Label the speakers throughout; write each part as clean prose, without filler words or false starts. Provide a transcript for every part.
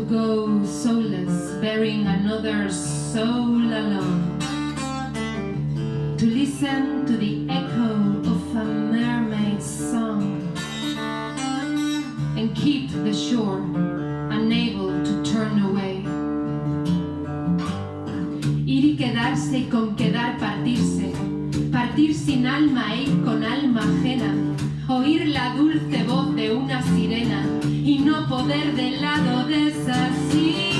Speaker 1: to go soulless, bearing another's soul alone, to listen to the echo of a mermaid's song, and keep the shore, unable to turn away. Ir y quedarse y con quedar partirse, partir sin alma e ir con alma ajena, oír la dulce voz de una sirena y no poder del lado desasirse.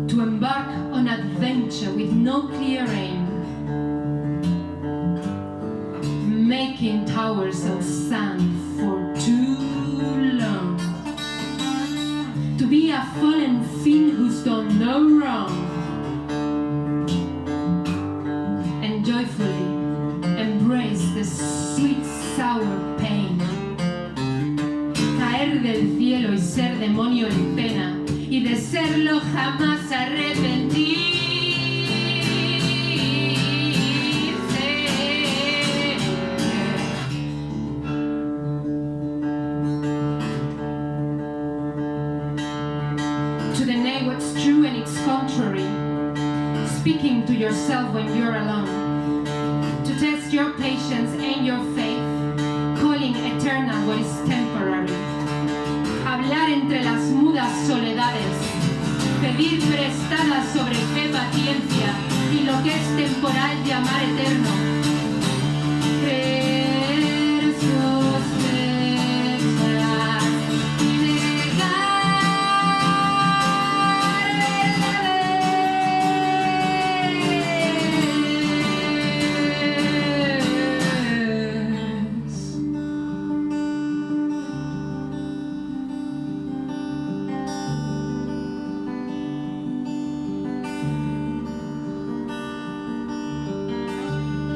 Speaker 1: To embark on adventure with no clear aim, making towers of sand for too long, to be a fallen fiend who's done no wrong, and joyfully embrace the sweet sour pain, caer del cielo y ser demonio en pena, y de serlo jamás arrepentirse. To deny what's true and its contrary, speaking to yourself when you're alone, to test your patience and your faith, calling eternal what is temporary, hablar entre las mudas soledades, pedir prestada sobre fe paciencia y lo que es temporal llamar eterno, creer sospechar y negar verdades.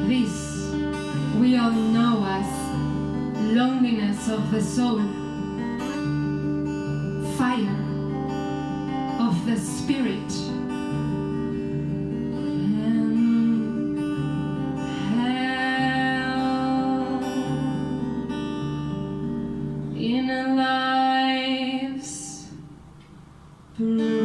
Speaker 1: This we all know as loneliness of the soul, fire of the spirit, and hell in a life's breath.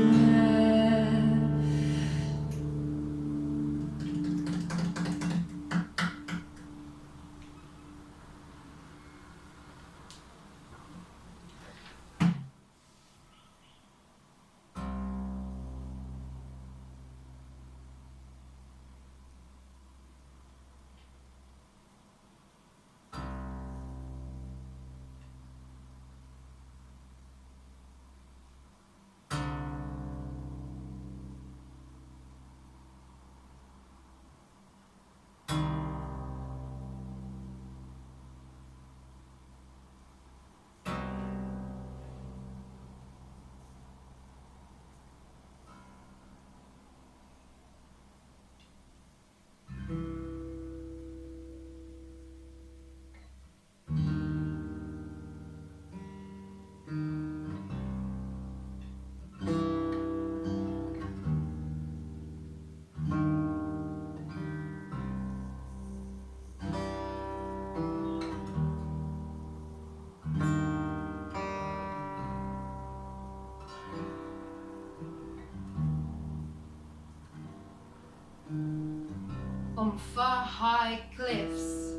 Speaker 1: On far high cliffs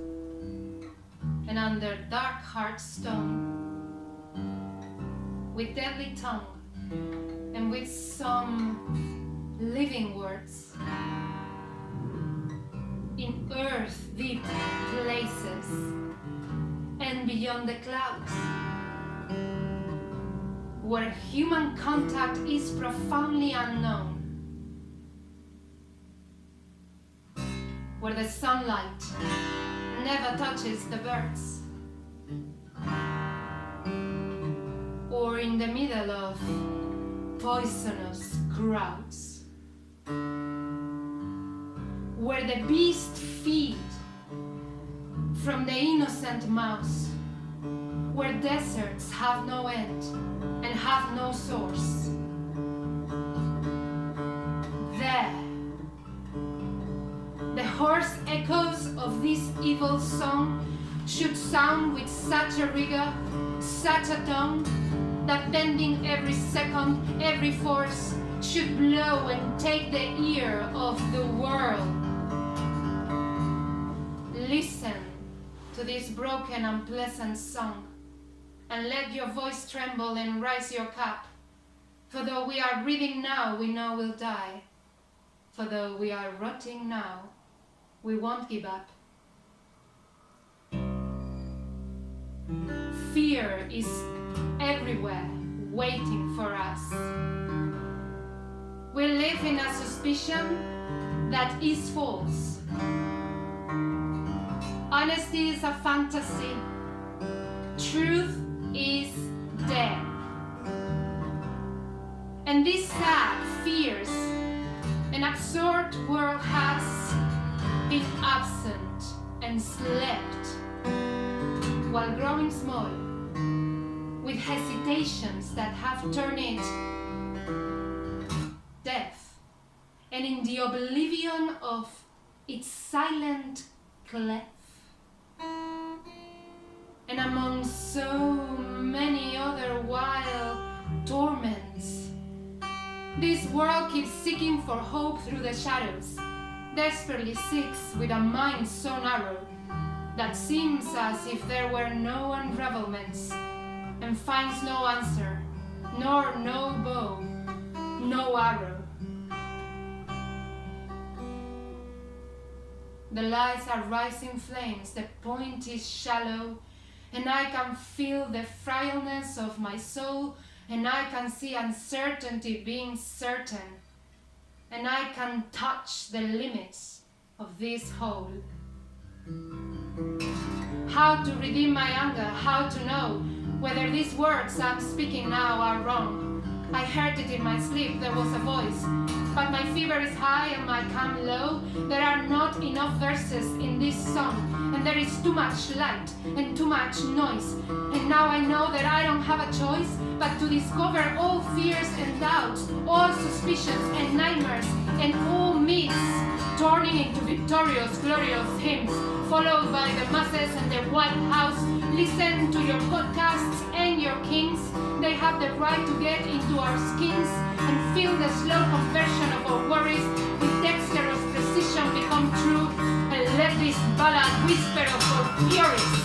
Speaker 1: and under dark hard stone, with deadly tongue and with some living words, in earth deep places and beyond the clouds, where human contact is profoundly unknown, where the sunlight never touches the birds, or in the middle of poisonous crowds, where the beasts feed from the innocent mouse, where deserts have no end and have no source. There hoarse echoes of this evil song should sound with such a rigor, such a tone, that bending every second, every force, should blow and take the ear of the world. Listen to this broken, unpleasant song, and let your voice tremble and rise your cup. For though we are breathing now, we know we'll die. For though we are rotting now, we won't give up. Fear is everywhere, waiting for us. We live in a suspicion that is false. Honesty is a fantasy. Truth is dead. And this sad, fierce, and absurd world has been absent and slept while growing small, with hesitations that have turned it death, and in the oblivion of its silent clef. And among so many other wild torments, this world keeps seeking for hope through the shadows, desperately seeks with a mind so narrow that seems as if there were no unravelments, and finds no answer, nor no bow, no arrow. The lights are rising flames, the point is shallow, and I can feel the frailness of my soul, and I can see uncertainty being certain, and I can touch the limits of this whole. How to redeem my anger, how to know whether these words I'm speaking now are wrong. I heard it in my sleep, there was a voice, but my fever is high and my calm low. There are not enough verses in this song, and there is too much light and too much noise. And now I know that I don't have a choice but to discover all fears and doubts, all suspicions and nightmares, and all myths, turning into victorious, glorious hymns, followed by the masses and the White House. Listen to your podcasts and your kings. They have the right to get into our skins and feel the slow conversion of our worries with dexterous precision become true, and let this ballad whisper of our furies.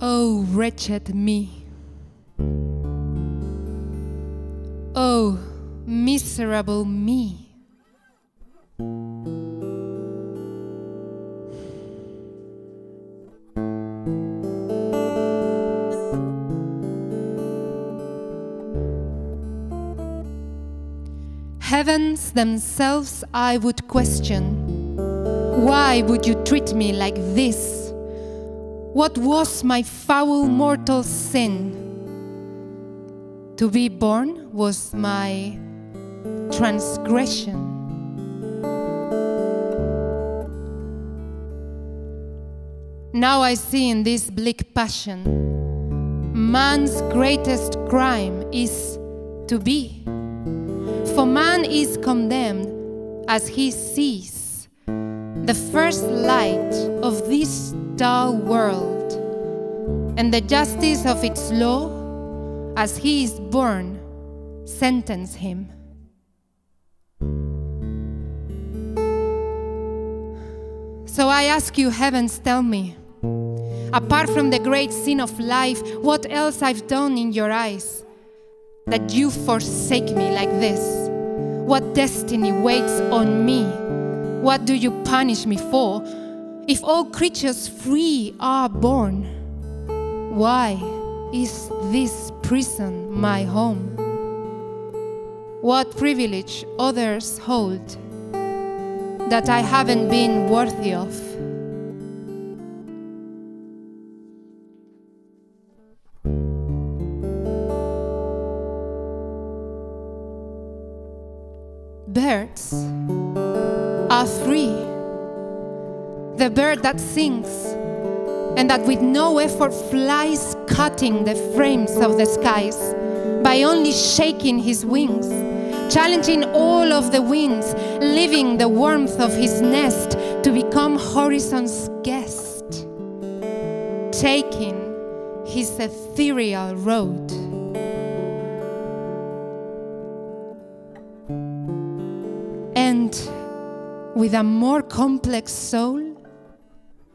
Speaker 1: Oh, wretched me. Oh, miserable me. Heavens themselves I would question. Why would you treat me like this? What was my foul mortal sin? To be born was my transgression. Now I see in this bleak passion, man's greatest crime is to be. For man is condemned as he sees the first light of this dull world, and the justice of its law, as he is born, sentence him. So I ask you, heavens, tell me, apart from the great sin of life, what else I've done in your eyes, that you forsake me like this? What destiny waits on me? What do you punish me for? If all creatures free are born, why is this prison my home? What privilege others hold that I haven't been worthy of? Birds are free. The bird that sings and that with no effort flies, cutting the frames of the skies by only shaking his wings, challenging all of the winds, leaving the warmth of his nest to become horizon's guest, taking his ethereal road. And with a more complex soul,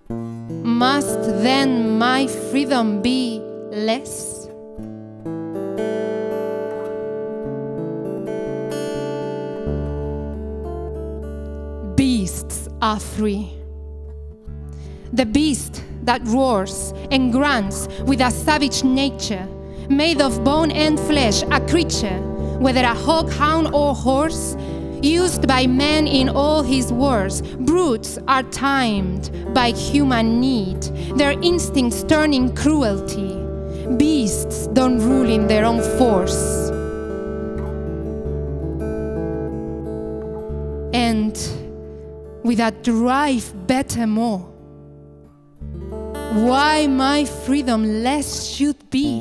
Speaker 1: must then my freedom be less? Beasts are free. The beast that roars and grunts with a savage nature, made of bone and flesh, a creature, whether a hog, hound, or horse, used by man in all his wars. Brutes are timed by human need, their instincts turning cruelty. Beasts don't rule in their own force. And with a drive better more, why my freedom less should be?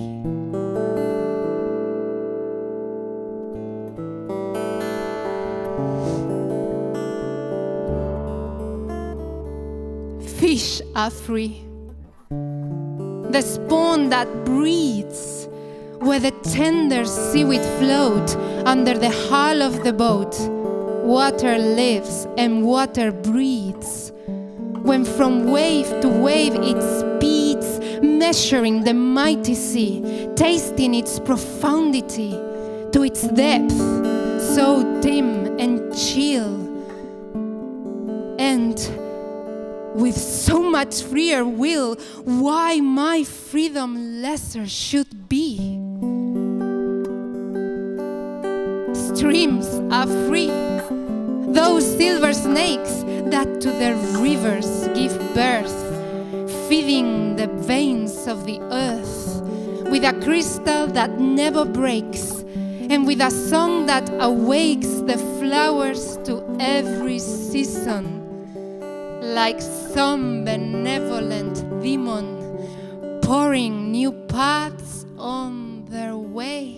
Speaker 1: Fish are free. The spawn that breathes where the tender seaweed float under the hull of the boat. Water lives and water breathes. When from wave to wave it speeds, measuring the mighty sea, tasting its profundity to its depth, so dim and chill, and with so much freer will, why my freedom lesser should be. Streams are free, those silver snakes that to their rivers give birth, feeding the veins of the earth with a crystal that never breaks, and with a song that awakes the flowers to every season, like some benevolent demon pouring new paths on their way.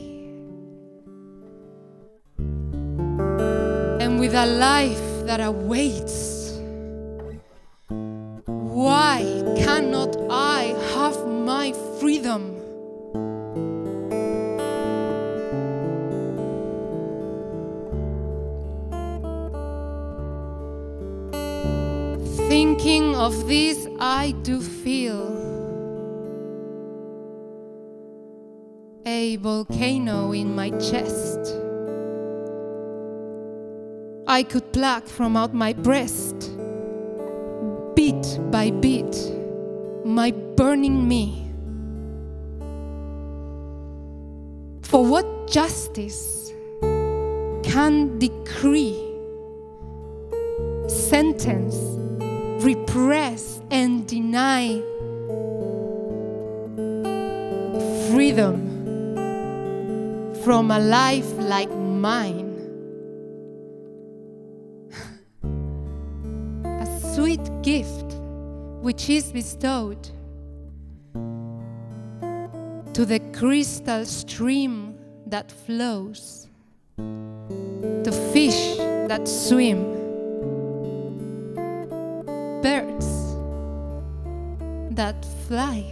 Speaker 1: And with a life that awaits, why cannot I have my freedom? Thinking of this, I do feel a volcano in my chest. I could pluck from out my breast, bit by bit, my burning me. For what justice can decree, sentence, repress, and deny freedom from a life like mine? A sweet gift which is bestowed to the crystal stream that flows, to fish that swim, birds that fly.